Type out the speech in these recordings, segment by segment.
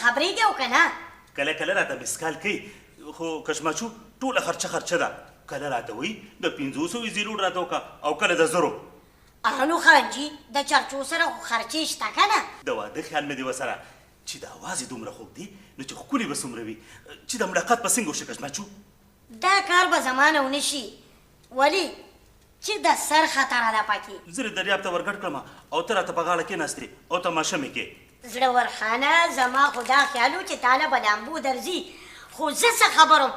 خبرېږي او که نه کله کله راته مسکال کوي خو کشماچو ټوله خرچه ده کله راته وایي د 500 زیروډ راته وکړه او کله د 0. نو خانجي د چرچو سره خو خرچې شته که نه د واده خیال مې دی ورسره چې د اواز یې دومره خوږ دی نو چې ښکلې به څومره وي چې د ملاقات به څنګه وشي کشماچو دا کار به زما نه ونه شي ولې چې د سر خطره ده پکې زه دې دریاب ته ورګډ کړم او ته راته په غاړه کېناستې او تماشه مې کې زړور خانه زما خو دا خیال و چې تاله به لامبو درځي خو زه څه خبر وم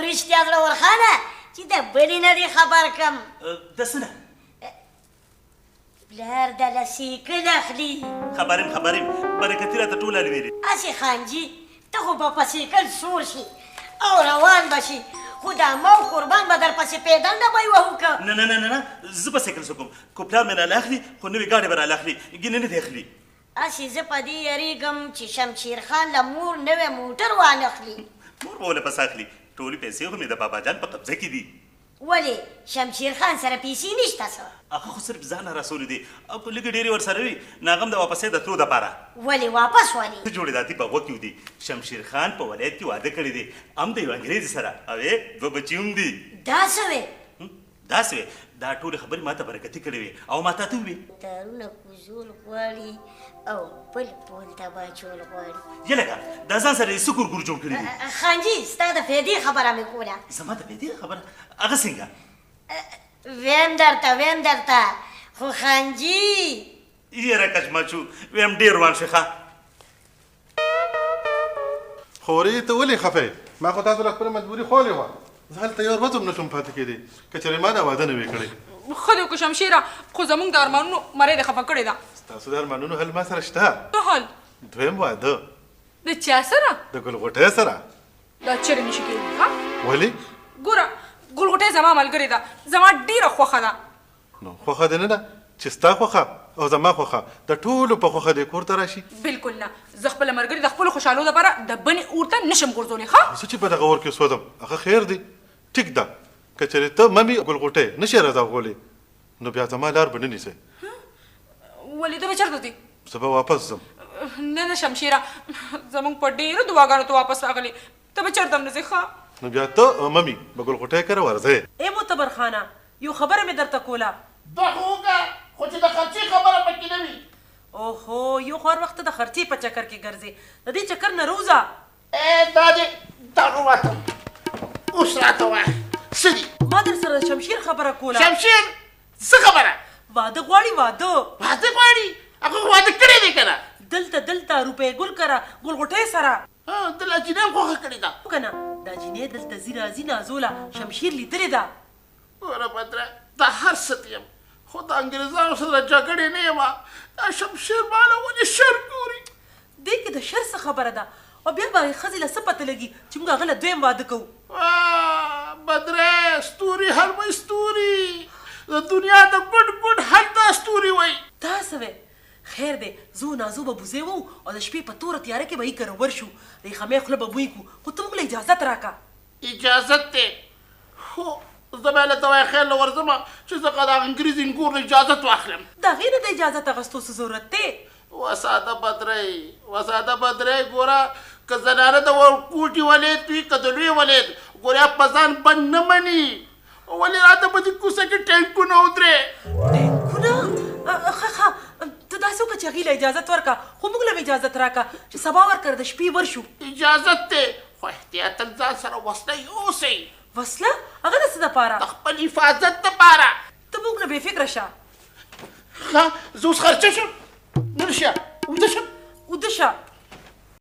رښتیا زړور خانه چې د بلې نه دې خبر کړم د څه نه پلار د لسیکل اخلي خبریم برکتي راته ټوله لویلې هسې خانجي ته خو به په سیکل سور شي او روان به شي خو دا ما او قربان به درپسې پیدل نه به یې وهو که نه زه به سیکل څه کوم خو پلار مې راله اخلي خو نوې ګاډۍ به راله اخلي ګینه نه دی اخلي هسې زه په دې یریږم چې شمشیر خان له مور نوی موټر وانخلي مور به ولې پس اخلي ټولې پیسې خو مې د بابا جان په قبضه کې دي ولې شمشیر خان سره پیسې نشته څه هغه خو صرف ځان راسولې دي او که لږې ډېرې ورسره وي نو هغه هم د واپسۍ د تلو دپاره ولې واپس ولې څه جوړېداتي په غوږ کې ودي شمشیر خان په ولایت کې واده کړی دی هم د یو انګریز سره او دوه بچي هم دي دا څه وې داسې وې دا ټولې خبرې ما ته برکتي کړې وې او ما ته وې دارونه کوزول غواړي او بل پول ته باچول غواړي یه لږه دا ځان سره یې څه ګورګور جوړ کړي دي خانجي ستا د فایدې خبره مې کوله زما د فایدې خبره هغه څنګه ویم درته خو خانجي یره کشماچو ویم ډېر روان شي ښه خورې ته ولې خفه ما خو تاسو له خپله مجبوري خولی وه زه هلته یو ورځ هم نشم پاتې کېدی که چېرې ما دا واده نه وې کړی ښه دی که شمشیره خو زموږ د ارمانونو مرۍ دې خفه کړې ده ستاسو د ارمانونو حل ما سره شته څه حل دویم واده د چا سره د ګلغوټۍ سره دا چېرې نشي کېدی ښه ولې ګوره ګلغوټۍ زما ملګرې ده زما ډېره خوښه ده نو خوښه دې نه ده چې ستا خوښه او زما خوښه د ټولو په خوښه دې کور ته راشي بلکل نه زه خپله ملګرې د خپلو خوشحالو دپاره د بنې اور ته نشم غورځولی ښه زه چې په دغه اور کې سوځم هغه خیر دی ټیک ده که چېرې ته ممي ګلغوټۍ نشې راځغولی نو بیا زما لار به نه نیسئ ولې ته به چېرته ځې زه به واپس ځم نه شمشیره زموږ په ډېرو دعاګانو ته واپس راغلې ته به چېرته هم نه ځې ښه نو بیا ته ممي به ګلغوټۍ کره ورځئ ای معتبر خانه یو خبره مې درته کوله دا خو وکړه خو چې د خرچې خبره پکې نه وي اوهو یو خو هر وخت د خرچې په چکر کې ګرځې د دې چکر نه روزه دا دې دا ووتم اوس راته وایه څه دي ما در سره د شمشیر خبره کوله شمشیر څه خبره واده غواړي واده غواړي هغه خو واده کړی دی که نه دلته روپۍ ګل کره ګلغوټۍ سره د لا جینۍ هم خوښه کړې ده که نه دا جینۍ دلته ځي راځي نازوله شمشیر لیدلې ده وره بدره دا هر څه یم خو د انګریزانو سره جګړې نه یم دا شمشیر ماله ولې شر ګوري دې کې د شر څه خبره ده او بیا به ښځې له څه پته لګي چې موږ هغه له دویم واده کوو بدره ستوري هر وی ستوري د دنیا د ګډ هر دا ستوري وی دا څه وی خیر دی زه نازو به بوزې وو او د شپې په توره تیاره کې به یې کره ورشو د خمې خوله به بوی کړو خو ته موږ له اجازت راکړه اجازت دی خو زه بیا له دوای خیر له ورځم چې زه د انګریز انګور نه اجازت واخلم د هغې نه د اجازت اخیستو څه ضرورت دی وساده بدرۍ ګوره که زنانه د ورکوټي ولید وي که د لوی ولید ګوره په ځان بند نه مني ولې راته په دې کوڅه کې ټینکونه ودرې ټینکونه ښه ته داسې وکړه چې هغې له اجازت ورکړه خو موږ له اجازت راکړه چې سبا ورکړه د شپې ورشو اجازت دی خو احتیاطاً ځان سره وسله یوسئ وسله هغه د څه دپاره د خپل حفاظت دپاره ته موږ نه بې فکره شه ښه زه اوس خرچه شم نور شه اوده شه اوده شه